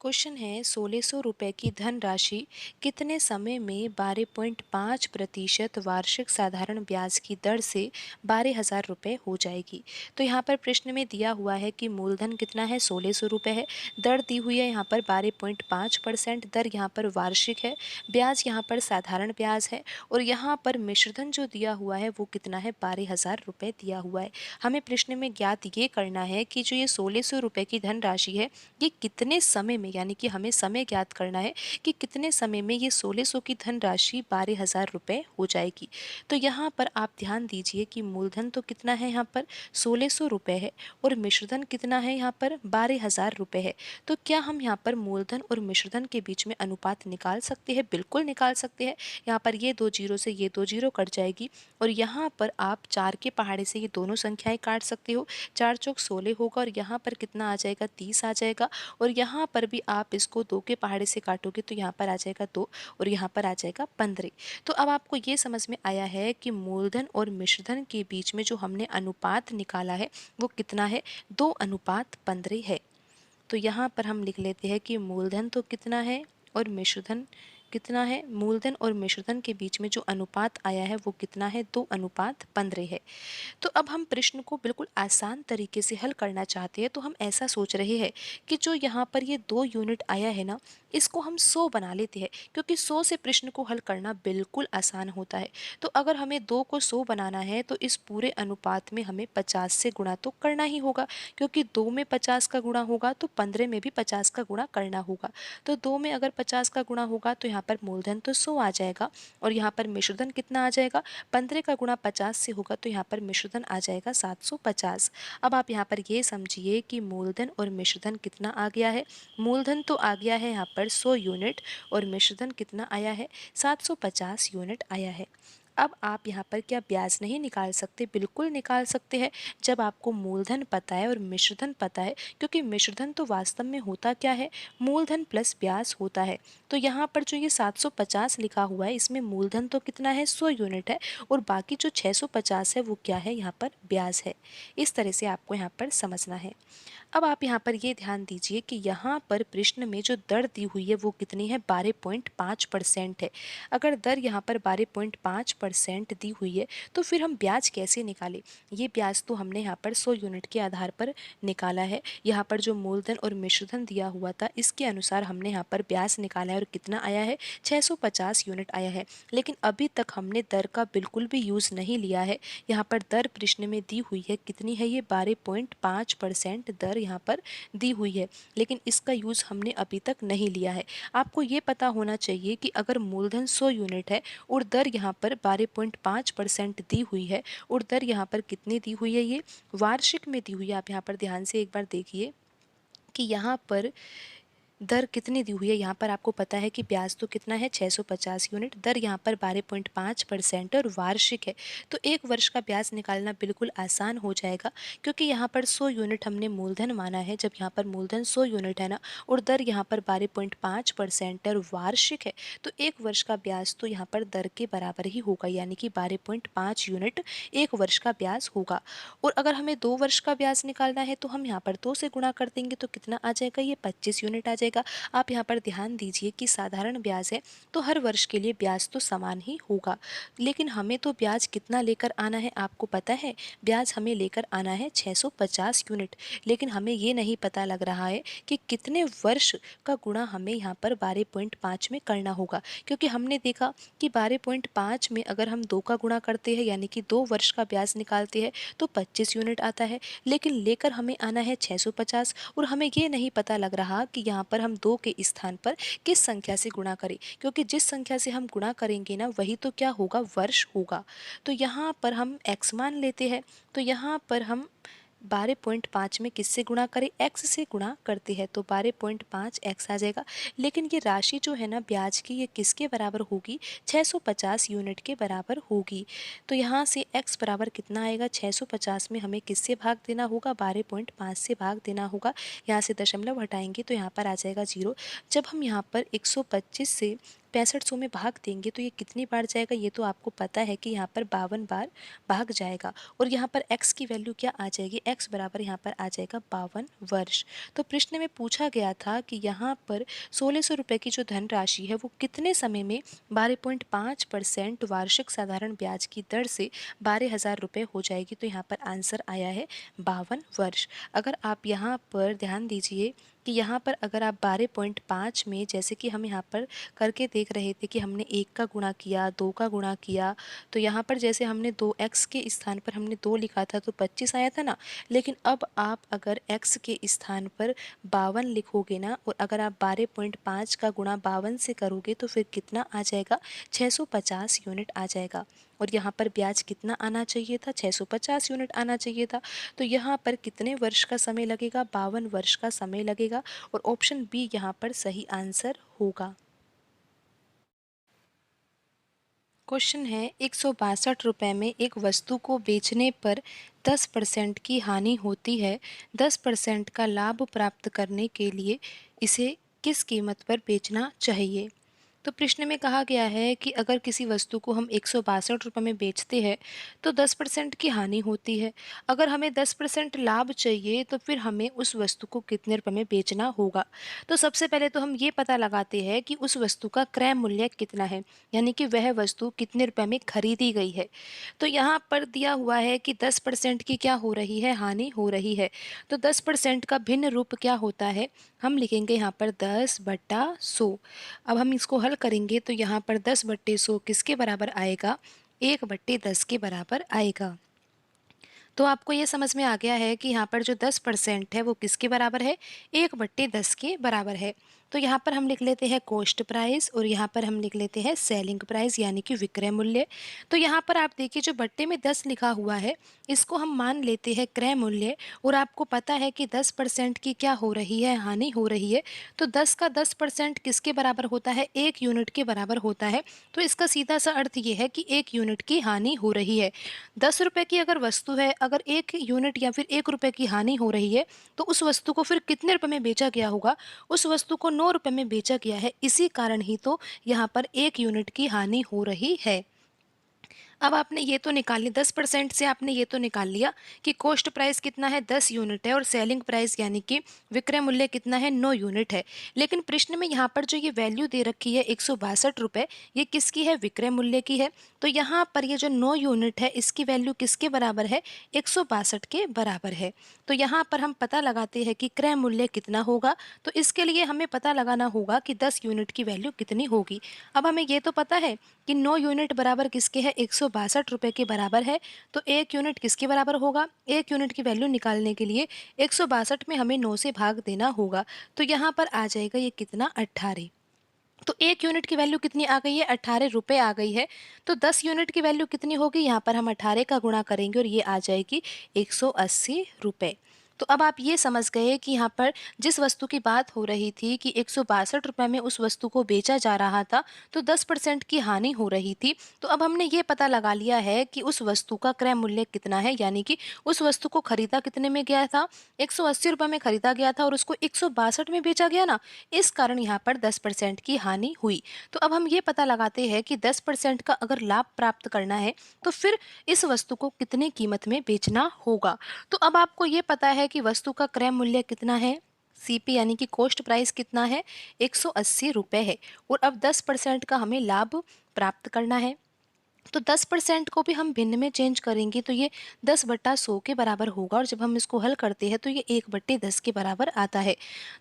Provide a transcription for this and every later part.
Question है 1600 रुपये की धनराशि कितने समय में 12.5% वार्षिक साधारण ब्याज की दर से 12,000 रुपये हो जाएगी। तो यहाँ पर प्रश्न में दिया हुआ है कि मूलधन कितना है 1600 रुपये है, दर दी हुई है यहाँ पर 12.5%, दर यहाँ पर वार्षिक है, ब्याज यहाँ पर साधारण ब्याज है और यहाँ पर मिश्रधन जो दिया हुआ है वो कितना है 12,000 रुपये दिया हुआ है। हमें प्रश्न में ज्ञात ये करना है कि जो ये 1600 रुपये की धनराशि है ये कितने समय में, यानी कि हमें समय ज्ञात करना है कि कितने समय में ये 1600 की धनराशि 12,000 रुपये हो जाएगी। तो यहाँ पर आप ध्यान दीजिए कि मूलधन तो कितना है यहाँ पर 1600 रुपये है और मिश्रधन कितना है यहाँ पर 12,000 रुपये है। तो क्या हम यहाँ पर मूलधन और मिश्रधन के बीच में अनुपात निकाल सकते हैं? बिल्कुल निकाल सकते हैं। यहाँ पर ये 2 जीरो से ये 2 जीरो कट जाएगी और यहाँ पर आप 4 के पहाड़े से ये दोनों संख्याएं काट सकते हो। 4 चौक 16 होगा और यहाँ पर कितना आ जाएगा 30 आ जाएगा और यहाँ पर भी आप इसको 2 के पहाड़े से काटोगे तो यहाँ पर आ जाएगा 2 और यहाँ पर आ जाएगा 15। तो अब आपको ये समझ में आया है कि मूलधन और मिश्रधन के बीच में जो हमने अनुपात निकाला है वो कितना है, 2:15 है। तो यहाँ पर हम लिख लेते हैं कि मूलधन तो कितना है और मिश्रधन कितना है। मूलधन और मिश्रधन के बीच में जो अनुपात आया है वो कितना है, 2:15 है। तो अब हम प्रश्न को बिल्कुल आसान तरीके से हल करना चाहते हैं, तो हम ऐसा सोच रहे हैं कि जो यहाँ पर ये 2 यूनिट आया है ना, इसको हम 100 बना लेते हैं क्योंकि 100 से प्रश्न को हल करना बिल्कुल आसान होता है। तो अगर हमें 2 को 100 बनाना है तो इस पूरे अनुपात में हमें 50 से गुणा तो करना ही होगा, क्योंकि 2 में 50 का गुणा होगा तो 15 में भी 50 का गुणा करना होगा। तो 2 में अगर 50 का गुणा होगा तो यहाँ पर मूलधन तो 100 आ जाएगा और यहाँ पर मिश्रधन कितना आ जाएगा, 15 का गुणा 50 से होगा तो यहाँ पर मिश्रधन आ जाएगा 750। अब आप यहाँ पर ये समझिए कि मूलधन और मिश्रधन कितना आ गया है। मूलधन तो आ गया है यहाँ पर 100 यूनिट और मिश्रधन कितना आया है, 750 यूनिट आया है। अब आप यहाँ पर क्या ब्याज नहीं निकाल सकते? बिल्कुल निकाल सकते हैं जब आपको मूलधन पता है और मिश्रधन पता है, क्योंकि मिश्रधन तो वास्तव में होता क्या है, मूलधन प्लस ब्याज होता है। तो यहाँ पर जो ये 750 लिखा हुआ है इसमें मूलधन तो कितना है, 100 यूनिट है और बाकी जो 650 है वो क्या है, यहाँ पर ब्याज है। इस तरह से आपको यहाँ पर समझना है। अब आप यहाँ पर ये ध्यान दीजिए कि यहाँ पर प्रश्न में जो दर दी हुई है वो कितनी है, 12.5% है। अगर दर यहाँ पर 12.5% दी हुई है तो फिर हम ब्याज कैसे निकालें? ये ब्याज तो हमने यहाँ पर 100 यूनिट के आधार पर निकाला है। यहाँ पर जो मूलधन और मिश्रधन दिया हुआ था इसके अनुसार हमने यहाँ पर ब्याज निकाला है और कितना आया है, 650 यूनिट आया है। लेकिन अभी तक हमने दर का बिल्कुल भी यूज़ नहीं लिया है। यहाँ पर दर प्रश्न में दी हुई है, कितनी है ये, 12.5% दर यहाँ पर दी हुई है, लेकिन इसका यूज़ हमने अभी तक नहीं लिया है। आपको ये पता होना चाहिए कि अगर मूलधन 100 यूनिट है और दर यहाँ पर 12.5% दी हुई है और दर यहाँ पर कितनी दी हुई है, ये वार्षिक में दी हुई है। आप यहाँ पर ध्यान से एक बार देखिए कि यहाँ पर दर कितनी दी हुई है। यहाँ पर आपको पता है कि ब्याज तो कितना है, 650 यूनिट, दर यहाँ पर 12.5% और वार्षिक है। तो 1 वर्ष का ब्याज निकालना बिल्कुल आसान हो जाएगा, क्योंकि यहाँ पर 100 यूनिट हमने मूलधन माना है। जब यहाँ पर मूलधन 100 यूनिट है ना और दर यहाँ पर 12.5% और वार्षिक है, तो 1 वर्ष का ब्याज तो यहाँ पर दर के बराबर ही होगा, यानी कि 12.5 यूनिट 1 वर्ष का ब्याज होगा। और अगर हमें 2 वर्ष का ब्याज निकालना है तो हम यहाँ पर 2 से गुणा कर देंगे तो कितना आ जाएगा, ये 25 यूनिट आ जाएगा। आप यहाँ पर ध्यान दीजिए कि साधारण ब्याज है तो हर वर्ष के लिए ब्याज तो समान ही होगा, लेकिन हमें तो ब्याज कितना लेकर आना है, आपको पता है? ब्याज हमें लेकर आना है 650 यूनिट, लेकिन हमें ये नहीं पता लग रहा है कि कितने वर्ष का गुणा हमें यहाँ पर 12.5 में करना होगा, क्योंकि हमने देखा कि 12.5 में अगर हम 2 का गुणा करते हैं यानी कि 2 वर्ष का ब्याज निकालते हैं तो 25 यूनिट आता है, लेकिन लेकर हमें आना है 650 और हमें ये नहीं पता लग रहा कि यहाँ पर हम 2 के स्थान पर किस संख्या से गुणा करें, क्योंकि जिस संख्या से हम गुणा करेंगे ना वही तो क्या होगा, वर्ष होगा। तो यहाँ पर हम x मान लेते हैं, तो यहाँ पर हम 12.5 में किससे गुणा करें, x से गुणा करते हैं तो 12.5 x आ जाएगा। लेकिन ये राशि जो है ना ब्याज की, ये किसके बराबर होगी, 650 यूनिट के बराबर होगी। तो यहाँ से x बराबर कितना आएगा, 650 में हमें किससे भाग देना होगा, 12.5 से भाग देना होगा। यहाँ से दशमलव हटाएंगे तो यहाँ पर आ जाएगा 0। जब हम यहाँ पर 125 से 6500 में भाग देंगे तो ये कितनी बार जाएगा, ये तो आपको पता है कि यहाँ पर 52 बार भाग जाएगा। और यहाँ पर x की वैल्यू क्या आ जाएगी, x बराबर यहाँ पर आ जाएगा 52 वर्ष। तो प्रश्न में पूछा गया था कि यहाँ पर 1600 रुपये की जो धनराशि है वो कितने समय में 12.5% वार्षिक साधारण ब्याज की दर से 12,000 रुपये हो जाएगी। तो यहाँ पर आंसर आया है 52 वर्ष। अगर आप यहाँ पर ध्यान दीजिए कि यहाँ पर अगर आप 12.5 में, जैसे कि हम यहाँ पर करके देख रहे थे कि हमने 1 का गुणा किया, 2 का गुणा किया, तो यहाँ पर जैसे हमने 2x के स्थान पर हमने 2 लिखा था तो 25 आया था ना। लेकिन अब आप अगर x के स्थान पर 52 लिखोगे ना, और अगर आप 12.5 का गुणा 52 से करोगे तो फिर कितना आ जाएगा, 650 यूनिट आ जाएगा। और यहाँ पर ब्याज कितना आना चाहिए था, 650 यूनिट आना चाहिए था। तो यहाँ पर कितने वर्ष का समय लगेगा, 52 वर्ष का समय लगेगा। और ऑप्शन बी यहाँ पर सही आंसर होगा। क्वेश्चन है, 162 रुपये में एक वस्तु को बेचने पर 10% की हानि होती है। 10% का लाभ प्राप्त करने के लिए इसे किस कीमत पर बेचना चाहिए। तो प्रश्न में कहा गया है कि अगर किसी वस्तु को हम 162 रुपये में बेचते हैं तो 10% की हानि होती है। अगर हमें 10% लाभ चाहिए तो फिर हमें उस वस्तु को कितने रुपए में बेचना होगा। तो सबसे पहले तो हम ये पता लगाते हैं कि उस वस्तु का क्रय मूल्य कितना है, यानी कि वह वस्तु कितने रुपए में खरीदी गई है। तो यहाँ पर दिया हुआ है कि 10% की क्या हो रही है, हानि हो रही है। तो 10% का भिन्न रूप क्या होता है, हम लिखेंगे यहाँ पर 10/100। अब हम इसको हल करेंगे तो यहाँ पर 10/100 किसके बराबर आएगा, 1/10 के बराबर आएगा। तो आपको ये समझ में आ गया है कि यहाँ पर जो 10% है वो किसके बराबर है, 1/10 के बराबर है। तो यहाँ पर हम लिख लेते हैं कॉस्ट प्राइस और यहाँ पर हम लिख लेते हैं सेलिंग प्राइस यानी कि विक्रय मूल्य। तो यहाँ पर आप देखिए जो बट्टे में 10 लिखा हुआ है इसको हम मान लेते हैं क्रय मूल्य। और आपको पता है कि 10% की क्या हो रही है, हानि हो रही है। तो 10 का 10% किसके बराबर होता है, 1 यूनिट के बराबर होता है। तो इसका सीधा सा अर्थ ये है कि 1 यूनिट की हानि हो रही है। 10 रुपये की अगर वस्तु है, अगर 1 यूनिट या फिर 1 रुपये की हानि हो रही है तो उस वस्तु को फिर कितने रुपए में बेचा गया होगा, उस वस्तु को 9 रुपये में बेचा गया है। इसी कारण ही तो यहाँ पर 1 यूनिट की हानि हो रही है। अब आपने ये तो निकाल लिया, 10% से आपने ये तो निकाल लिया कि कॉस्ट प्राइस कितना है, 10 यूनिट है, और सेलिंग प्राइस यानी कि विक्रय मूल्य कितना है, 9 यूनिट है। लेकिन प्रश्न में यहाँ पर जो ये वैल्यू दे रखी है 162 रुपये, ये किसकी है, विक्रय मूल्य की है। तो यहाँ पर ये जो 9 यूनिट है इसकी वैल्यू किसके बराबर है, 162 के बराबर है। तो यहाँ पर हम पता लगाते हैं कि क्रय मूल्य कितना होगा। तो इसके लिए हमें पता लगाना होगा कि 10 यूनिट की वैल्यू कितनी होगी। अब हमें ये तो पता है कि 9 यूनिट बराबर किसके है, 162 रुपये के बराबर है। तो 1 यूनिट किसके बराबर होगा, 1 यूनिट की वैल्यू निकालने के लिए 162 में हमें 9 से भाग देना होगा। तो यहाँ पर आ जाएगा ये कितना, 18। तो 1 यूनिट की वैल्यू कितनी आ गई है, 18 रुपये आ गई है। तो 10 यूनिट की वैल्यू कितनी होगी, यहाँ पर हम 18 का गुणा करेंगे और ये आ जाएगी 180 रुपये। तो अब आप ये समझ गए कि यहाँ पर जिस वस्तु की बात हो रही थी कि 162 रुपये में उस वस्तु को बेचा जा रहा था तो 10% की हानि हो रही थी। तो अब हमने ये पता लगा लिया है कि उस वस्तु का क्रय मूल्य कितना है, यानी कि उस वस्तु को खरीदा कितने में गया था, 180 रुपये में खरीदा गया था और उसको 162 में बेचा गया ना। इस कारण यहाँ पर 10% की हानि हुई। तो अब हम ये पता लगाते हैं कि 10% का अगर लाभ प्राप्त करना है तो फिर इस वस्तु को कितनी कीमत में बेचना होगा। तो अब आपको ये पता है कि वस्तु का क्रय मूल्य कितना है, सीपी यानी कि कॉस्ट प्राइस कितना है, 180 रुपये है। और अब 10% का हमें लाभ प्राप्त करना है। तो 10% को भी हम भिन्न में चेंज करेंगे तो ये 10/100 के बराबर होगा। और जब हम इसको हल करते हैं तो ये 1/10 के बराबर आता है।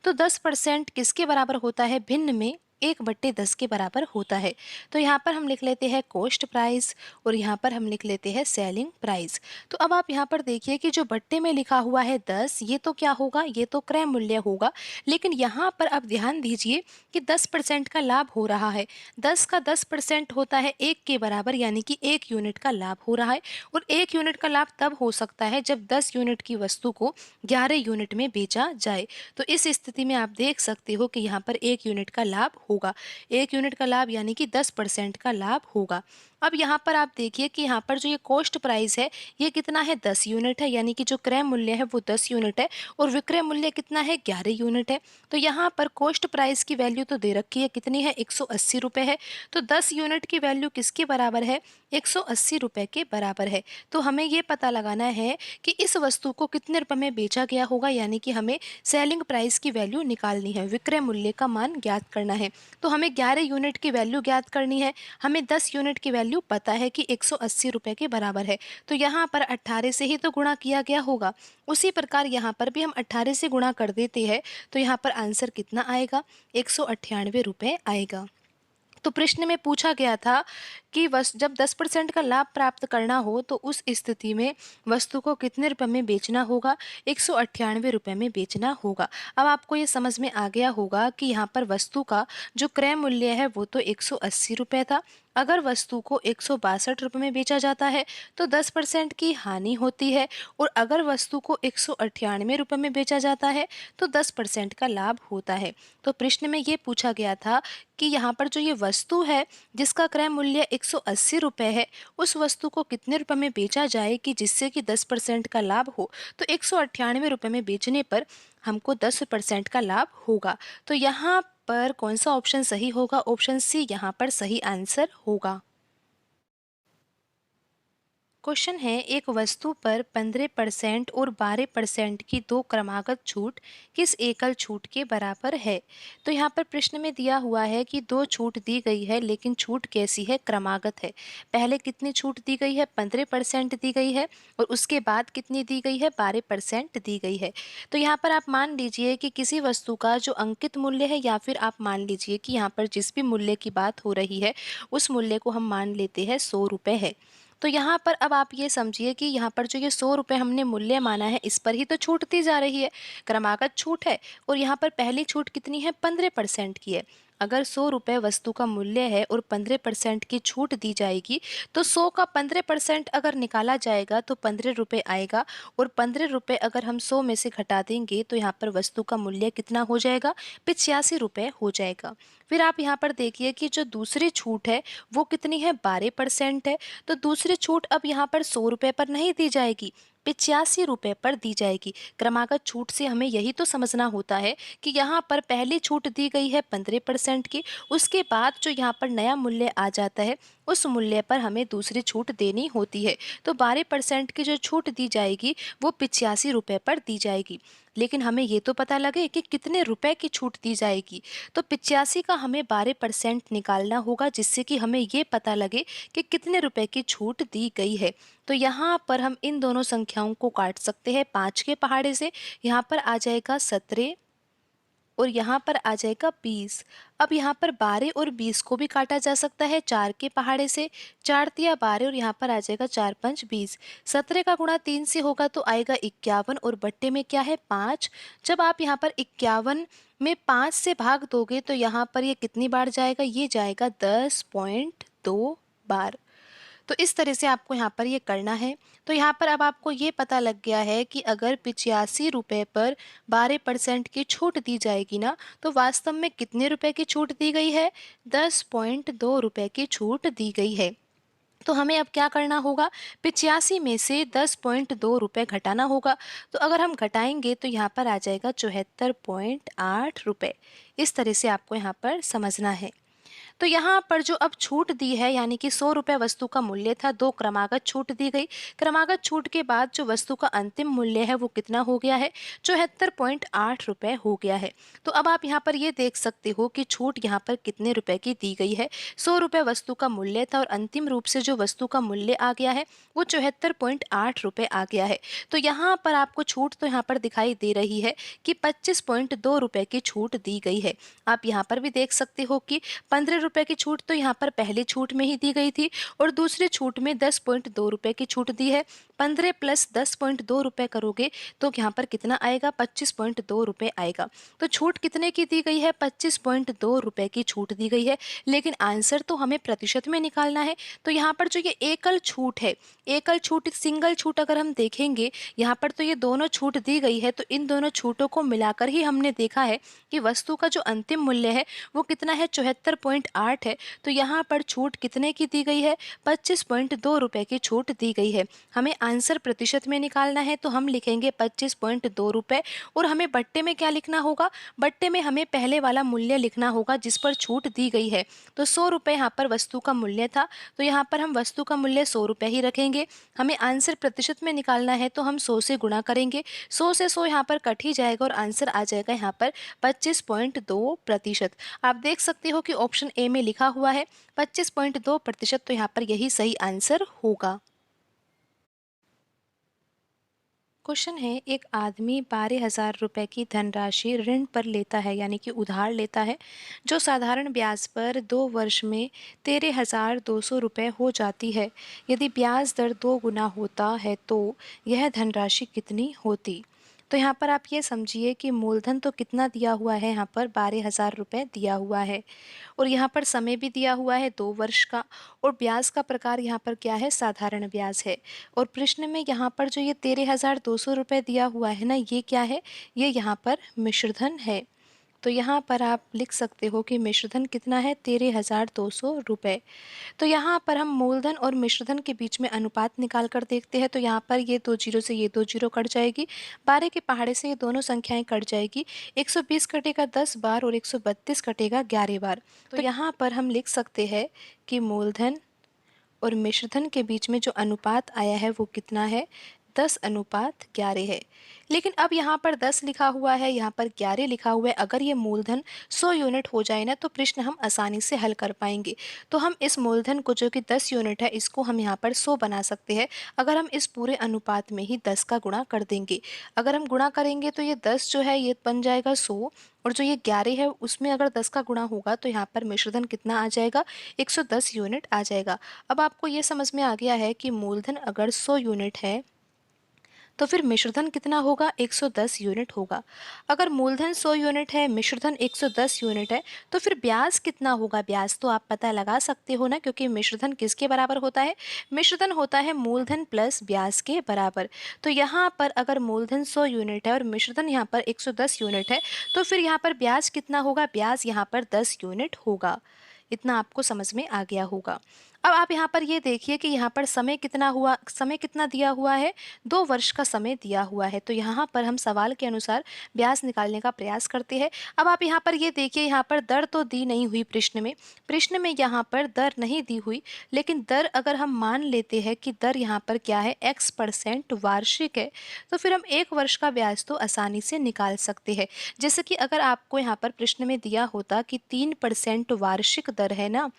तो 10% किसके बराबर होता है, भिन्न में 1/10 के बराबर होता है। तो यहाँ पर हम लिख लेते हैं कॉस्ट प्राइस और यहाँ पर हम लिख लेते हैं सेलिंग प्राइस। तो अब आप यहाँ पर देखिए कि जो बट्टे में लिखा हुआ है 10, ये तो क्या होगा, ये तो क्रय मूल्य होगा। लेकिन यहाँ पर अब ध्यान दीजिए कि 10% का लाभ हो रहा है। 10 का 10% होता है 1 के बराबर, यानी कि 1 यूनिट का लाभ हो रहा है। और 1 यूनिट का लाभ तब हो सकता है जब 10 यूनिट की वस्तु को 11 यूनिट में बेचा जाए। तो इस स्थिति में आप देख सकते हो कि यहाँ पर 1 यूनिट का लाभ होगा। 1 यूनिट का लाभ यानी कि 10% का लाभ होगा। अब यहाँ पर आप देखिए कि यहाँ पर जो ये कॉस्ट प्राइस है ये कितना है, 10 यूनिट है, यानी कि जो क्रय मूल्य है वो 10 यूनिट है और विक्रय मूल्य कितना है, 11 यूनिट है। तो यहाँ पर कॉस्ट प्राइस की वैल्यू तो दे रखी है, कितनी है, 180 रुपये है। तो 10 यूनिट की वैल्यू किसके बराबर है, 180 रुपये के बराबर है। तो हमें ये पता लगाना है कि इस वस्तु को कितने रुपए में बेचा गया होगा, यानी कि हमें सेलिंग प्राइस की वैल्यू निकालनी है, विक्रय मूल्य का मान ज्ञात करना है। तो हमें 11 यूनिट की वैल्यू ज्ञात करनी है, हमें 10 यूनिट की वैल्यू पता है कि 180 रुपये के बराबर है। तो यहाँ पर 18 से ही तो गुणा किया गया होगा, उसी प्रकार यहाँ पर भी हम 18 से गुणा कर देते हैं। तो यहाँ पर आंसर कितना आएगा, 198 रुपये आएगा। तो प्रश्न में पूछा गया था कि जब 10% का लाभ प्राप्त करना हो तो उस स्थिति में वस्तु को कितने रुपए में बेचना होगा, 198 रुपये में बेचना होगा। अब आपको ये समझ में आ गया होगा कि यहाँ पर वस्तु का जो क्रय मूल्य है वो तो 180 रुपये था। अगर वस्तु को 162 रुपये में बेचा जाता है तो 10% की हानि होती है, और अगर वस्तु को 198 रुपये में बेचा जाता है तो 10% का लाभ होता है। तो प्रश्न में ये पूछा गया था कि यहाँ पर जो ये वस्तु है जिसका क्रय मूल्य 180 रुपये है, उस वस्तु को कितने रुपए में बेचा जाए कि जिससे कि 10% का लाभ हो। तो 198 रुपये में बेचने पर हमको 10% का लाभ होगा। तो यहाँ पर कौन सा ऑप्शन सही होगा, ऑप्शन सी यहाँ पर सही आंसर होगा। क्वेश्चन है, एक वस्तु पर 15% और 12% की दो क्रमागत छूट किस एकल छूट के बराबर है। तो यहाँ पर प्रश्न में दिया हुआ है कि दो छूट दी गई है, लेकिन छूट कैसी है, क्रमागत है। पहले कितनी छूट दी गई है, 15% दी गई है, और उसके बाद कितनी दी गई है, 12% दी गई है। तो यहाँ पर आप मान लीजिए कि किसी वस्तु का जो अंकित मूल्य है, या फिर आप मान लीजिए कि यहाँ पर जिस भी मूल्य की बात हो रही है उस मूल्य को हम मान लेते हैं 100 रुपये है। तो यहाँ पर अब आप ये समझिए कि यहाँ पर जो ये 100 रुपये हमने मूल्य माना है, इस पर ही तो छूट दी जा रही है, क्रमागत छूट है, और यहाँ पर पहली छूट कितनी है, 15% की है। अगर 100 रुपये वस्तु का मूल्य है और 15% की छूट दी जाएगी, तो 100 का 15% अगर निकाला जाएगा तो 15 रुपये आएगा, और 15 रुपये अगर हम 100 में से घटा देंगे तो यहाँ पर वस्तु का मूल्य कितना हो जाएगा, 85 रुपये हो जाएगा। फिर आप यहाँ पर देखिए कि जो दूसरी छूट है वो कितनी है, 12% है। तो दूसरी छूट अब यहाँ पर 100 रुपये पर नहीं दी जाएगी, 85 रुपये पर दी जाएगी। क्रमागत छूट से हमें यही तो समझना होता है कि यहाँ पर पहली छूट दी गई है 15% की, उसके बाद जो यहाँ पर नया मूल्य आ जाता है उस मूल्य पर हमें दूसरी छूट देनी होती है। तो 12% की जो छूट दी जाएगी वो 85 रुपये पर दी जाएगी, लेकिन हमें ये तो पता लगे कि कितने रुपए की छूट दी जाएगी। तो 85 का हमें 12% निकालना होगा, जिससे कि हमें ये पता लगे कि कितने रुपए की छूट दी गई है। तो यहाँ पर हम इन दोनों संख्याओं को काट सकते हैं 5 के पहाड़े से। यहाँ पर आ जाएगा 17 और यहाँ पर आ जाएगा 20। अब यहाँ पर 12 और 20 को भी काटा जा सकता है 4 के पहाड़े से। 4 तिया 12 और यहाँ पर आ जाएगा 4 5 20। 17 का गुणा 3 से होगा तो आएगा 51, और बट्टे में क्या है, 5। जब आप यहाँ पर 51 में 5 से भाग दोगे तो यहाँ पर ये कितनी बार जाएगा, ये जाएगा 10.2 बार। तो इस तरह से आपको यहाँ पर ये करना है। तो यहाँ पर अब आपको ये पता लग गया है कि अगर 85 रुपये पर 12% की छूट दी जाएगी ना, तो वास्तव में कितने रुपए की छूट दी गई है, 10.2 रुपये की छूट दी गई है। तो हमें अब क्या करना होगा, 85 में से 10.2 रुपये घटाना होगा। तो अगर हम घटाएंगे तो यहाँ पर आ जाएगा 74.8 रुपये। इस तरह से आपको यहाँ पर समझना है। तो यहाँ पर जो अब छूट दी है, यानी कि 100 रुपये वस्तु का मूल्य था, 2 क्रमागत छूट दी गई। क्रमागत छूट के बाद जो वस्तु का अंतिम मूल्य है वो कितना हो गया है, 74.8 रुपये हो गया है। तो अब आप यहाँ पर ये देख सकते हो कि छूट यहाँ पर कितने रुपए की दी गई है। 100 रुपये वस्तु का मूल्य था और अंतिम रूप से जो वस्तु का मूल्य आ गया है वो 74.8 रुपये आ गया है। तो यहाँ पर आपको छूट तो यहाँ पर दिखाई दे रही है कि 25.2 रुपये की छूट दी गई है। आप यहाँ पर भी देख सकते हो कि 15 रुपए की छूट तो यहाँ पर पहली छूट में ही दी गई थी और दूसरी छूट में 10.2 रुपए की छूट दी है। 15 प्लस 10.2 रुपए करोगे तो यहाँ पर कितना आएगा, 25.2 रुपए आएगा। तो छूट कितने की दी गई है, 25.2 रुपए की छूट दी गई है। लेकिन आंसर तो हमें प्रतिशत में निकालना है। तो यहाँ पर जो ये एकल छूट है, एकल छूट, सिंगल छूट अगर हम देखेंगे यहाँ पर तो ये दोनों छूट दी गई है, तो इन दोनों छूटों को मिलाकर ही हमने देखा है कि वस्तु का जो अंतिम मूल्य है वो कितना है, 74.8 है। तो यहाँ पर छूट कितने की दी गई है, 25.2 रुपए की छूट दी गई है। हमें आंसर प्रतिशत में निकालना है तो हम लिखेंगे 25.2 रुपए और हमें बट्टे में क्या लिखना होगा, बट्टे में हमें पहले वाला मूल्य लिखना होगा जिस पर छूट दी गई है। तो 100 रुपए यहाँ पर वस्तु का मूल्य था, तो यहाँ पर हम वस्तु का मूल्य 100 रुपए ही रखेंगे। हमें आंसर प्रतिशत में निकालना है तो हम 100 से गुणा करेंगे। 100 से 100 यहाँ पर कट ही जाएगा और आंसर आ जाएगा यहाँ पर 25.2%। आप देख सकते हो कि ऑप्शन ए में लिखा हुआ है 25.2%, तो यहाँ पर यही सही आंसर होगा। क्वेश्चन है, एक आदमी 12,000 रुपए की धनराशि ऋण पर लेता है, यानी कि उधार लेता है, जो साधारण ब्याज पर 2 वर्ष में 13,200 रुपये हो जाती है। यदि ब्याज दर 2 गुना होता है तो यह धनराशि कितनी होती। तो यहाँ पर आप ये समझिए कि मूलधन तो कितना दिया हुआ है, यहाँ पर 12,000 रुपये दिया हुआ है और यहाँ पर समय भी दिया हुआ है 2 वर्ष का और ब्याज का प्रकार यहाँ पर क्या है, साधारण ब्याज है। और प्रश्न में यहाँ पर जो ये 13,200 रुपये दिया हुआ है ना, ये क्या है, ये यहाँ पर मिश्रधन है। तो यहाँ पर आप लिख सकते हो कि मिश्रधन कितना है, 13,200 रुपये। तो यहाँ पर हम मूलधन और मिश्रधन के बीच में अनुपात निकाल कर देखते हैं। तो यहाँ पर ये 2 जीरो से ये 2 जीरो कट जाएगी, 12 के पहाड़े से ये दोनों संख्याएं कट जाएगी। 120 कटेगा 10 बार और 132 कटेगा 11 बार। तो यहाँ पर हम लिख सकते हैं कि मूलधन और मिश्रधन के बीच में जो अनुपात आया है वो कितना है, 10:11 है। लेकिन अब यहाँ पर 10 लिखा हुआ है, यहाँ पर 11 लिखा हुआ है। अगर ये मूलधन 100 यूनिट हो जाए ना तो प्रश्न हम आसानी से हल कर पाएंगे। तो हम इस मूलधन को जो कि 10 यूनिट है, इसको हम यहाँ पर 100 बना सकते हैं अगर हम इस पूरे अनुपात में ही 10 का गुणा कर देंगे। अगर हम गुणा करेंगे तो ये 10 जो है ये बन जाएगा 100 और जो ये 11 है उसमें अगर 10 का गुणा होगा तो यहाँ पर मिश्रधन कितना आ जाएगा, 110 यूनिट आ जाएगा। अब आपको ये समझ में आ गया है कि मूलधन अगर 100 यूनिट है तो फिर मिश्रधन कितना होगा, 110 यूनिट होगा। अगर मूलधन 100 यूनिट है, मिश्रधन 110 यूनिट है, तो फिर ब्याज कितना होगा। ब्याज तो आप पता लगा सकते हो ना, क्योंकि मिश्रधन किसके बराबर होता है, मिश्रधन होता है मूलधन प्लस ब्याज के बराबर। तो यहाँ पर अगर मूलधन 100 यूनिट है और मिश्रधन यहाँ पर 110 यूनिट है, तो फिर यहाँ पर ब्याज कितना होगा, ब्याज यहाँ पर 10 यूनिट होगा। इतना आपको समझ में आ गया होगा। अब आप यहाँ पर ये देखिए कि यहाँ पर समय कितना हुआ, समय कितना दिया हुआ है, 2 वर्ष का समय दिया हुआ है। तो यहाँ पर हम सवाल के अनुसार ब्याज निकालने का प्रयास करते हैं। अब आप यहाँ पर ये देखिए, यहाँ पर दर तो दी नहीं हुई प्रश्न में यहाँ पर दर नहीं दी हुई, लेकिन दर अगर हम मान लेते हैं कि दर यहाँ पर क्या है, X% वार्षिक है, तो फिर हम 1 वर्ष का ब्याज तो आसानी से निकाल सकते हैं। जैसे कि अगर आपको यहाँ पर प्रश्न में दिया होता कि 3% वार्षिक दर है ना,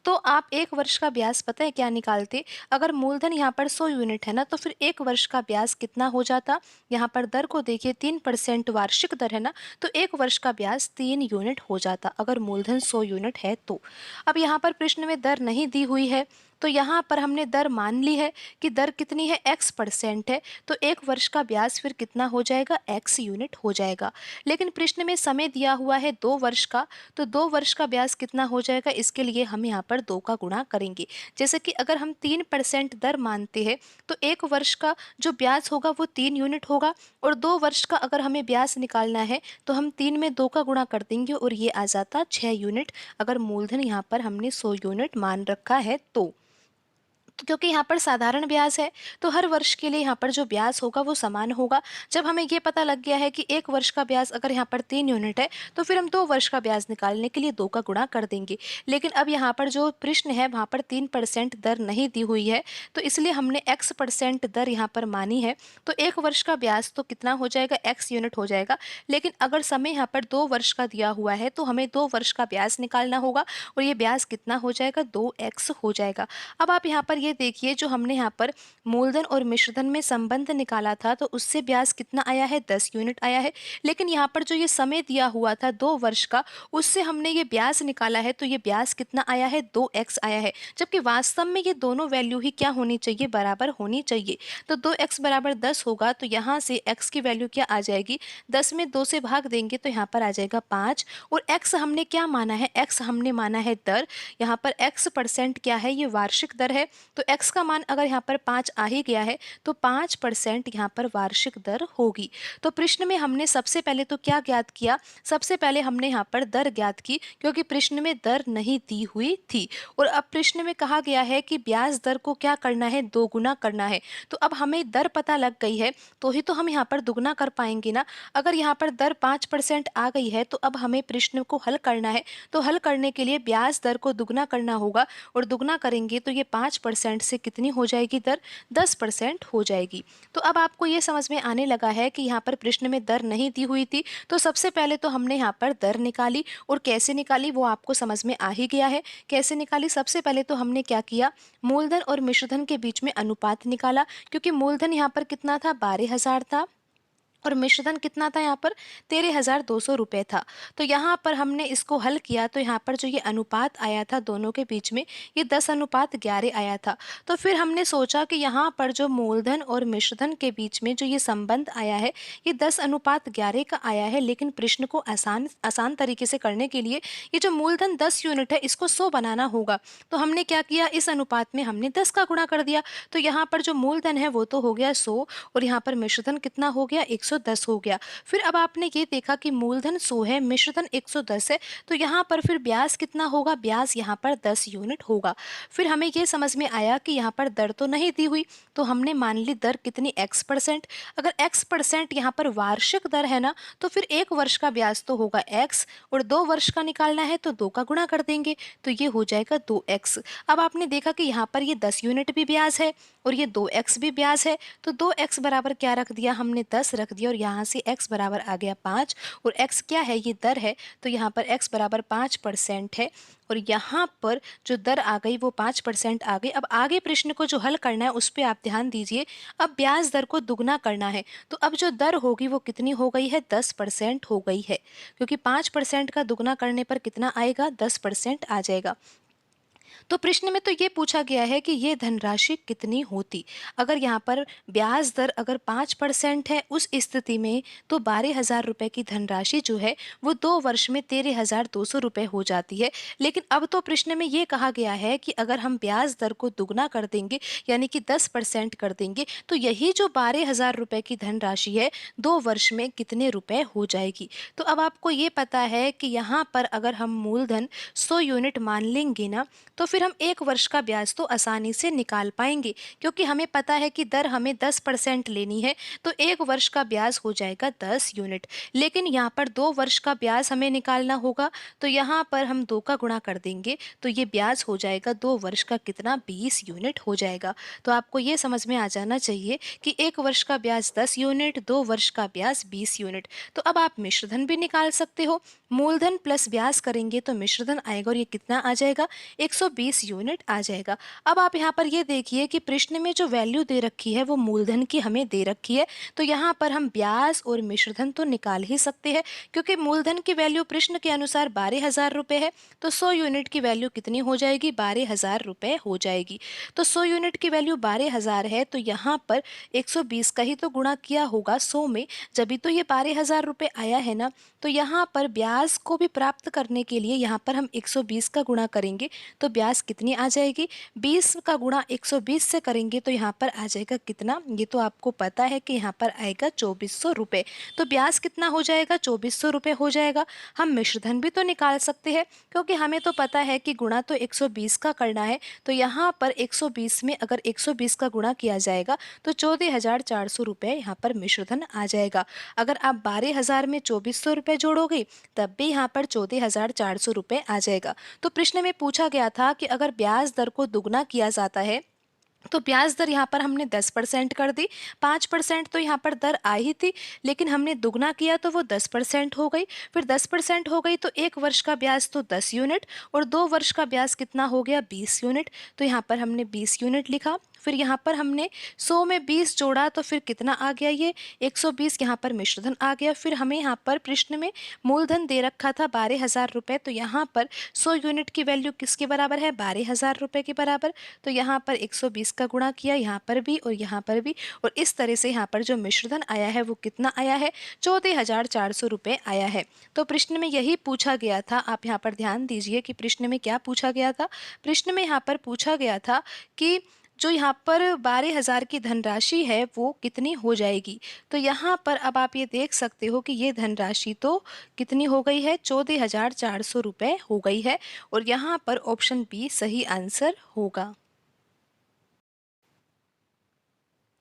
तो आप 1 वर्ष का ब्याज पता है क्या निकालते, अगर मूलधन यहाँ पर 100 यूनिट है ना, तो फिर 1 वर्ष का ब्याज कितना हो जाता। यहाँ पर दर को देखिए, 3% वार्षिक दर है ना, तो 1 वर्ष का ब्याज 3 यूनिट हो जाता अगर मूलधन 100 यूनिट है तो। अब यहाँ पर प्रश्न में दर नहीं दी हुई है, तो यहाँ पर हमने दर मान ली है कि दर कितनी है, X% है, तो 1 वर्ष का ब्याज फिर कितना हो जाएगा, X यूनिट हो जाएगा। लेकिन प्रश्न में समय दिया हुआ है 2 वर्ष का, तो 2 वर्ष का ब्याज कितना हो जाएगा, इसके लिए हम यहाँ पर 2 का गुणा करेंगे। जैसे कि अगर हम 3% दर मानते हैं तो 1 वर्ष का जो ब्याज होगा वो 3 यूनिट होगा और 2 वर्ष का अगर हमें ब्याज निकालना है तो हम 3 में 2 का गुणा कर देंगे और ये आ जाता 6 यूनिट, अगर मूलधन यहाँ पर हमने 100 यूनिट मान रखा है तो क्योंकि यहाँ पर साधारण ब्याज है तो हर वर्ष के लिए यहाँ पर जो ब्याज होगा वो समान होगा। जब हमें ये पता लग गया है कि 1 वर्ष का ब्याज अगर यहाँ पर 3 यूनिट है तो फिर हम 2 वर्ष का ब्याज निकालने के लिए 2 का गुणा कर देंगे। लेकिन अब यहाँ पर जो प्रश्न है वहाँ पर 3% दर नहीं दी हुई है, तो इसलिए हमने X% दर यहाँ पर मानी है। तो 1 वर्ष का ब्याज तो कितना हो जाएगा, X यूनिट हो जाएगा। लेकिन अगर समय यहाँ पर 2 वर्ष का दिया हुआ है तो हमें 2 वर्ष का ब्याज निकालना होगा और ये ब्याज कितना हो जाएगा, 2X हो जाएगा। अब आप यहाँ पर ये देखिए, जो हमने यहाँ पर मूलधन और मिश्रधन में संबंध निकाला था तो उससे ब्याज कितना आया है, 10 यूनिट आया है। लेकिन यहाँ पर जो ये समय दिया हुआ था 2 वर्ष का, उससे हमने ये ब्याज निकाला है तो ये ब्याज कितना आया है, 2x आया है। जबकि वास्तव में ये दोनों वैल्यू ही क्या होनी चाहिए, बराबर होनी चाहिए। तो 2x बराबर 10 होगा तो यहाँ से x की वैल्यू क्या आ जाएगी, 10 में 2 से भाग देंगे तो यहाँ पर आ जाएगा 5। और x हमने क्या माना है, x हमने माना है दर। यहाँ पर x% क्या है, ये वार्षिक दर है। तो x का मान अगर यहाँ पर 5 आ ही गया है तो 5% यहाँ पर वार्षिक दर होगी। तो प्रश्न में हमने सबसे पहले तो क्या ज्ञात किया, सबसे पहले हमने यहाँ पर दर ज्ञात की, क्योंकि प्रश्न में दर नहीं दी हुई थी। और अब प्रश्न में कहा गया है कि ब्याज दर को क्या करना है, दोगुना करना है। तो अब हमें दर पता लग गई है तो ही तो हम यहाँ पर दुगना कर पाएंगे ना। अगर यहाँ पर दर 5% आ गई है तो अब हमें प्रश्न को हल करना है। तो हल करने के लिए ब्याज दर को दुगना करना होगा, और दुगना करेंगे तो ये 5% से कितनी हो जाएगी दर, 10% हो जाएगी। तो अब आपको ये समझ में आने लगा है कि यहाँ पर प्रश्न में दर नहीं दी हुई थी। तो सबसे पहले तो हमने यहाँ पर दर निकाली, और कैसे निकाली वो आपको समझ में आ ही गया है। कैसे निकाली, सबसे पहले तो हमने क्या किया, मूलधन और मिश्रधन के बीच में अनुपात निकाला। क्योंकि मूलधन यहाँ पर कितना था, 12,000 था, और मिश्रधन कितना था यहाँ पर, 13,200 रुपये था। तो यहाँ पर हमने इसको हल किया तो यहाँ पर जो ये अनुपात आया था दोनों के बीच में, ये 10:11 आया था। तो फिर हमने सोचा कि यहाँ पर जो मूलधन और मिश्रधन के बीच में जो ये संबंध आया है, ये 10:11 का आया है। लेकिन प्रश्न को आसान तरीके से करने के लिए ये जो मूलधन 10 यूनिट है इसको 100 बनाना होगा। तो हमने क्या किया, इस अनुपात में हमने 10 का गुणा कर दिया। तो यहाँ पर जो मूलधन है वो तो हो गया 100, और यहाँ पर मिश्रधन कितना हो गया, 110 हो गया। फिर अब आपने ये देखा कि मूलधन 100 है, मिश्रधन 110 है, तो यहाँ पर फिर ब्याज कितना होगा, ब्याज यहाँ पर 10 यूनिट होगा। फिर हमें ये समझ में आया कि यहाँ पर दर तो नहीं दी हुई, तो हमने मान ली दर कितनी, x%। अगर x% यहाँ पर वार्षिक दर है ना, तो फिर 1 वर्ष का ब्याज तो होगा x, और 2 वर्ष का निकालना है तो 2 का गुणा कर देंगे तो ये हो जाएगा 2x। अब आपने देखा कि यहाँ पर ये 10 यूनिट भी ब्याज है और ये 2x भी ब्याज है। तो 2x बराबर क्या रख दिया हमने, 10 रख दिया, और यहाँ से x बराबर आ गया 5। और x क्या है, ये दर है, तो यहाँ पर x बराबर 5% है। और यहाँ पर जो दर आ गई वो 5% आ गई। अब आगे प्रश्न को जो हल करना है उस पर आप ध्यान दीजिए। अब ब्याज दर को दुगना करना है, तो अब जो दर होगी वो कितनी हो गई है, 10% हो गई है। क्योंकि 5% का दुगना करने पर कितना आएगा, 10% आ जाएगा। तो प्रश्न में तो ये पूछा गया है कि ये धनराशि कितनी होती। अगर यहाँ पर ब्याज दर अगर 5% है उस स्थिति में, तो 12,000 रुपये की धनराशि जो है वो 2 वर्ष में 13,200 रुपये हो जाती है। लेकिन अब तो प्रश्न में ये कहा गया है कि अगर हम ब्याज दर को दुगना कर देंगे, यानी कि 10% कर देंगे, तो यही जो 12,000 रुपये की धनराशि है 2 वर्ष में कितने रुपए हो जाएगी। तो अब आपको ये पता है कि यहाँ पर अगर हम मूलधन 100 यूनिट मान लेंगे ना, तो फिर हम 1 वर्ष का ब्याज तो आसानी से निकाल पाएंगे। क्योंकि हमें पता है कि दर हमें 10% लेनी है, तो 1 वर्ष का ब्याज हो जाएगा 10 यूनिट। लेकिन यहाँ पर 2 वर्ष का ब्याज हमें निकालना होगा, तो यहाँ पर हम 2 का गुणा कर देंगे तो ये ब्याज हो जाएगा 2 वर्ष का कितना, 20 यूनिट हो जाएगा। तो आपको ये समझ में आ जाना चाहिए कि 1 वर्ष का ब्याज 10 यूनिट, 2 वर्ष का ब्याज 20 यूनिट। तो अब आप मिश्रधन भी निकाल सकते हो। मूलधन प्लस ब्याज करेंगे तो मिश्रधन आएगा, और ये कितना आ जाएगा, 120 यूनिट आ जाएगा। अब आप यहाँ पर ये देखिए कि प्रश्न में जो वैल्यू दे रखी है वो मूलधन की हमें दे रखी है, तो यहाँ पर हम ब्याज और मिश्रधन तो निकाल ही सकते हैं। क्योंकि मूलधन की वैल्यू प्रश्न के अनुसार 12,000 रुपये है, तो 100 यूनिट की वैल्यू कितनी हो जाएगी, 12,000 रुपये हो जाएगी। तो 100 यूनिट की वैल्यू 12,000 है, तो यहाँ पर 120 का ही तो गुणा किया होगा 100 में, जब तो ये 12,000 रुपये आया है ना। तो यहाँ पर ब्याज को भी प्राप्त करने के लिए यहाँ पर हम 120 का गुणा करेंगे तो ब्याज कितनी आ जाएगी, 20 का गुणा 120 से करेंगे तो यहाँ पर आ जाएगा कितना, ये तो आपको पता है कि यहाँ पर आएगा 2400 रुपये। तो ब्याज कितना हो जाएगा, 2400 रुपये हो जाएगा। हम मिश्रधन भी तो निकाल सकते हैं, क्योंकि हमें तो पता है कि गुणा तो 120 का करना है। तो यहाँ पर 120 में अगर 120 का गुणा किया जाएगा तो 14,400 रुपये यहाँ पर मिश्रधन आ जाएगा। अगर आप 12,000 में 2400 रुपये जोड़ोगे तब भी यहाँ पर 14,400 रुपये आ जाएगा। तो प्रश्न में पूछा गया था कि अगर ब्याज दर को दुगना किया जाता है तो ब्याज दर यहाँ पर हमने 10% कर दी। 5% तो यहाँ पर दर आई ही थी, लेकिन हमने दुगना किया तो वो 10% हो गई। फिर 10% हो गई तो 1 वर्ष का ब्याज तो 10 यूनिट, और 2 वर्ष का ब्याज कितना हो गया, 20 यूनिट। तो यहाँ पर हमने 20 यूनिट लिखा। फिर यहाँ पर हमने 100 में 20 जोड़ा तो फिर कितना आ गया, ये 120 यहाँ पर मिश्रधन आ गया। फिर हमें यहाँ पर प्रश्न में मूलधन दे रखा था 12,000 रुपये, तो यहाँ पर 100 यूनिट की वैल्यू किसके बराबर है, 12,000 रुपये के बराबर। तो यहाँ पर 120 का गुणा किया, यहाँ पर भी और यहाँ पर भी, और इस तरह से यहाँ पर जो मिश्रधन आया है वो कितना आया है, 14,400 रुपये आया है। तो प्रश्न में यही पूछा गया था। आप यहाँ पर ध्यान दीजिए कि प्रश्न में क्या पूछा गया था। प्रश्न में यहाँ पर पूछा गया था कि जो यहाँ पर 12,000 की धनराशि है वो कितनी हो जाएगी। तो यहाँ पर अब आप ये देख सकते हो कि ये धनराशि तो कितनी हो गई है, 14,400 रुपये हो गई है, और यहाँ पर ऑप्शन बी सही आंसर होगा।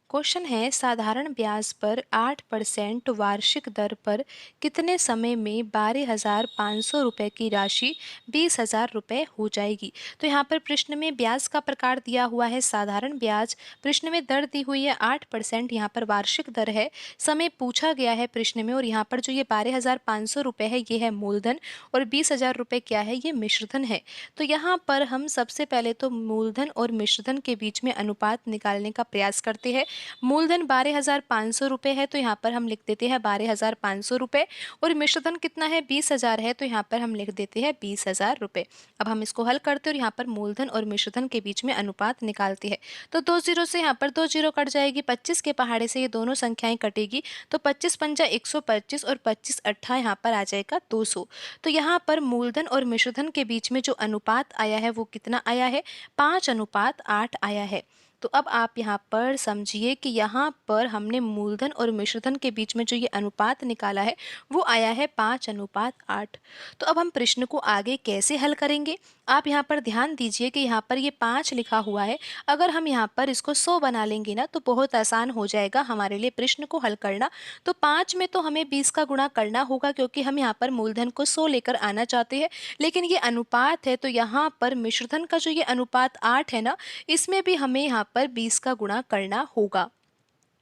क्वेश्चन है, साधारण ब्याज पर 8% वार्षिक दर पर कितने समय में 12,500 रुपये की राशि 20,000 रुपये हो जाएगी। तो यहाँ पर प्रश्न में ब्याज का प्रकार दिया हुआ है साधारण ब्याज, प्रश्न में दर दी हुई है 8%, यहाँ पर वार्षिक दर है, समय पूछा गया है प्रश्न में, और यहाँ पर जो ये 12,500 रुपये है ये है मूलधन, और 20,000 रुपये क्या है, ये मिश्रधन है। तो यहाँ पर हम सबसे पहले तो मूलधन और मिश्रधन के बीच में अनुपात निकालने का प्रयास करते हैं। मूलधन 12,500 रुपये है, तो यहाँ पर हम लिख देते हैं 12,500 रुपये, और मिश्रधन कितना है, 20,000 है, तो यहाँ पर हम लिख देते हैं 20,000 रुपये। अब हम इसको हल करते हैं और यहाँ पर मूलधन और मिश्रधन के बीच में अनुपात निकालते हैं। तो 2 जीरो से यहाँ पर 2 जीरो कट जाएगी, 25 के पहाड़े से ये दोनों संख्याएं कटेगी, तो 25 पंजा 125 और 25 अट्ठा यहाँ पर आ जाएगा 200। तो यहाँ पर मूलधन और मिश्रधन के बीच में जो अनुपात आया है वो कितना आया है, 5:8 आया है। तो अब आप यहाँ पर समझिए कि यहाँ पर हमने मूलधन और मिश्रधन के बीच में जो ये अनुपात निकाला है वो आया है 5:8। तो अब हम प्रश्न को आगे कैसे हल करेंगे, आप यहाँ पर ध्यान दीजिए कि यहाँ पर ये 5 लिखा हुआ है, अगर हम यहाँ पर इसको 100 बना लेंगे ना तो बहुत आसान हो जाएगा हमारे लिए प्रश्न को हल करना। तो 5 में तो हमें 20 का गुणा करना होगा, क्योंकि हम यहाँ पर मूलधन को 100 लेकर आना चाहते हैं, लेकिन ये अनुपात है तो यहाँ पर मिश्रधन का जो ये अनुपात 8 है ना, इसमें भी हमें यहाँ पर 20 का गुणा करना होगा,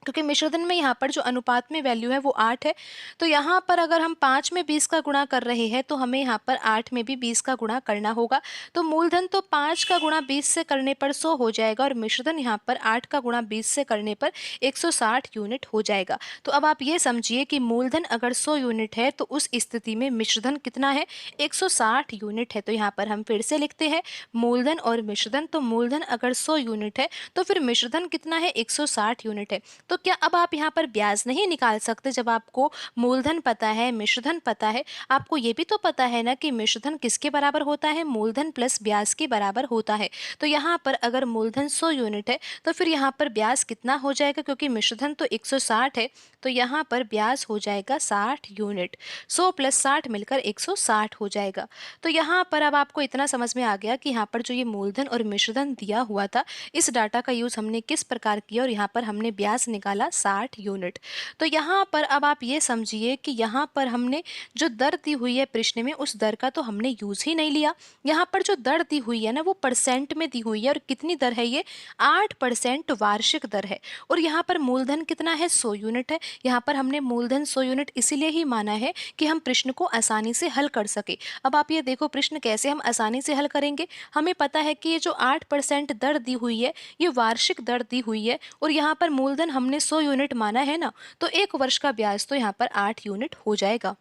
क्योंकि मिश्रधन में यहाँ पर जो अनुपात में वैल्यू है वो 8 है। तो यहाँ पर अगर हम 5 में 20 का गुणा कर रहे हैं तो हमें यहाँ पर 8 में भी 20 का गुणा करना होगा। तो मूलधन तो 5 का गुणा 20 से करने पर 100 हो जाएगा, और मिश्रधन यहाँ पर 8 का गुणा 20 से करने पर 160 यूनिट हो जाएगा। तो अब आप ये समझिए कि मूलधन अगर 100 यूनिट है तो उस स्थिति में मिश्रधन कितना है, 160 यूनिट है। तो यहाँ पर हम फिर से लिखते हैं मूलधन और मिश्रधन। तो मूलधन अगर 100 यूनिट है तो फिर मिश्रधन कितना है, 160 यूनिट है। तो क्या अब आप यहाँ पर ब्याज नहीं निकाल सकते, जब आपको मूलधन पता है, मिश्रधन पता है, आपको ये भी तो पता है ना कि मिश्रधन किसके बराबर होता है, मूलधन प्लस ब्याज के बराबर होता है। तो यहाँ पर अगर मूलधन 100 यूनिट है तो फिर यहाँ पर ब्याज कितना हो जाएगा, क्योंकि मिश्रधन तो 160 है, तो यहाँ पर ब्याज हो जाएगा 60 यूनिट। 100 प्लस 60 मिलकर 160 हो जाएगा। तो यहाँ पर अब आपको इतना समझ में आ गया कि यहाँ पर जो ये मूलधन और मिश्रधन दिया हुआ था, इस डाटा का यूज हमने किस प्रकार किया, और यहाँ पर हमने ब्याज निकाला 60 यूनिट। तो यहाँ पर अब आप ये समझिए कि यहाँ पर हमने जो दर दी हुई है प्रश्न में, उस दर का तो हमने यूज ही नहीं लिया। यहाँ पर जो दर दी हुई है ना वो परसेंट में दी हुई है, और कितनी दर है ये, 8% वार्षिक दर है, और यहाँ पर मूलधन कितना है, 100 यूनिट है। यहाँ पर हमने मूलधन 100 यूनिट इसीलिए ही माना है कि हम प्रश्न को आसानी से हल कर सके। अब आप ये देखो प्रश्न कैसे हम आसानी से हल करेंगे। हमें पता है कि ये जो 8% दर दी हुई है ये वार्षिक दर दी हुई है, और यहाँ पर मूलधन हमने 100 यूनिट माना है ना, तो 1 वर्ष का ब्याज तो यहाँ पर 8 यूनिट हो जाएगा।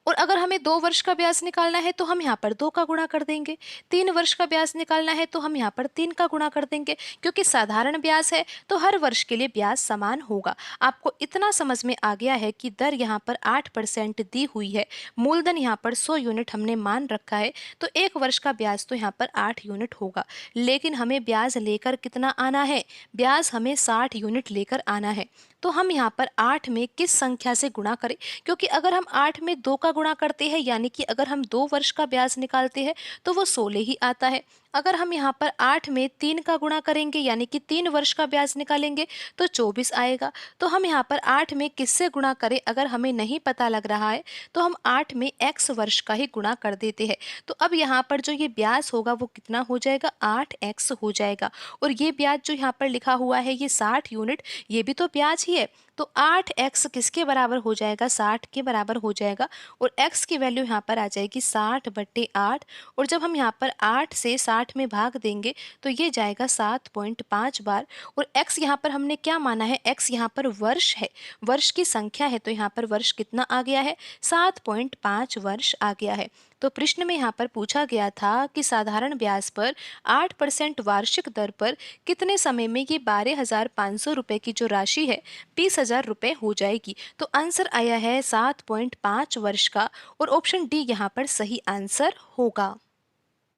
और अगर हमें 2 वर्ष का ब्याज निकालना है तो हम यहाँ पर 2 का गुणा कर देंगे। 3 वर्ष का ब्याज निकालना है तो हम यहाँ पर 3 का गुणा कर देंगे, क्योंकि साधारण ब्याज है तो हर वर्ष के लिए ब्याज समान होगा। आपको इतना समझ में आ गया है कि दर यहाँ पर 8% दी हुई है, मूलधन यहाँ पर 100 यूनिट हमने मान रखा है, तो 1 वर्ष का ब्याज तो यहाँ पर 8 यूनिट होगा। लेकिन हमें ब्याज लेकर कितना आना है, ब्याज हमें 60 यूनिट लेकर आना है। तो हम यहाँ पर 8 में किस संख्या से गुणा करें, क्योंकि अगर हम 8 में 2 का गुणा करते हैं यानी कि अगर हम 2 वर्ष का ब्याज निकालते हैं तो वो 16 ही आता है। अगर हम यहाँ पर 8 में 3 का गुणा करेंगे यानी कि 3 वर्ष का ब्याज निकालेंगे तो 24 आएगा। तो हम यहाँ पर 8 में किससे गुणा करें अगर हमें नहीं पता लग रहा है, तो हम 8 में x वर्ष का ही गुणा कर देते हैं। तो अब यहाँ पर जो ये ब्याज होगा वो कितना हो जाएगा, 8x हो जाएगा। और ये ब्याज जो यहाँ पर लिखा हुआ है ये 60 यूनिट, ये भी तो ब्याज ही है। तो 8x किसके बराबर हो जाएगा, 60 के बराबर हो जाएगा। और x की वैल्यू यहाँ पर आ जाएगी 60/8। और जब हम यहाँ पर 8 से 60 में भाग देंगे तो ये जाएगा 7.5 बार। और x यहाँ पर हमने क्या माना है, x यहाँ पर वर्ष है, वर्ष की संख्या है, तो यहाँ पर वर्ष कितना आ गया है, 7.5 वर्ष आ गया है। तो प्रश्न में यहाँ पर पूछा गया था कि साधारण ब्याज पर 8% वार्षिक दर पर कितने समय में ये 12,500 रुपये की जो राशि है 20,000 रुपये हो जाएगी। तो आंसर आया है 7.5 वर्ष का, और ऑप्शन डी यहाँ पर सही आंसर होगा।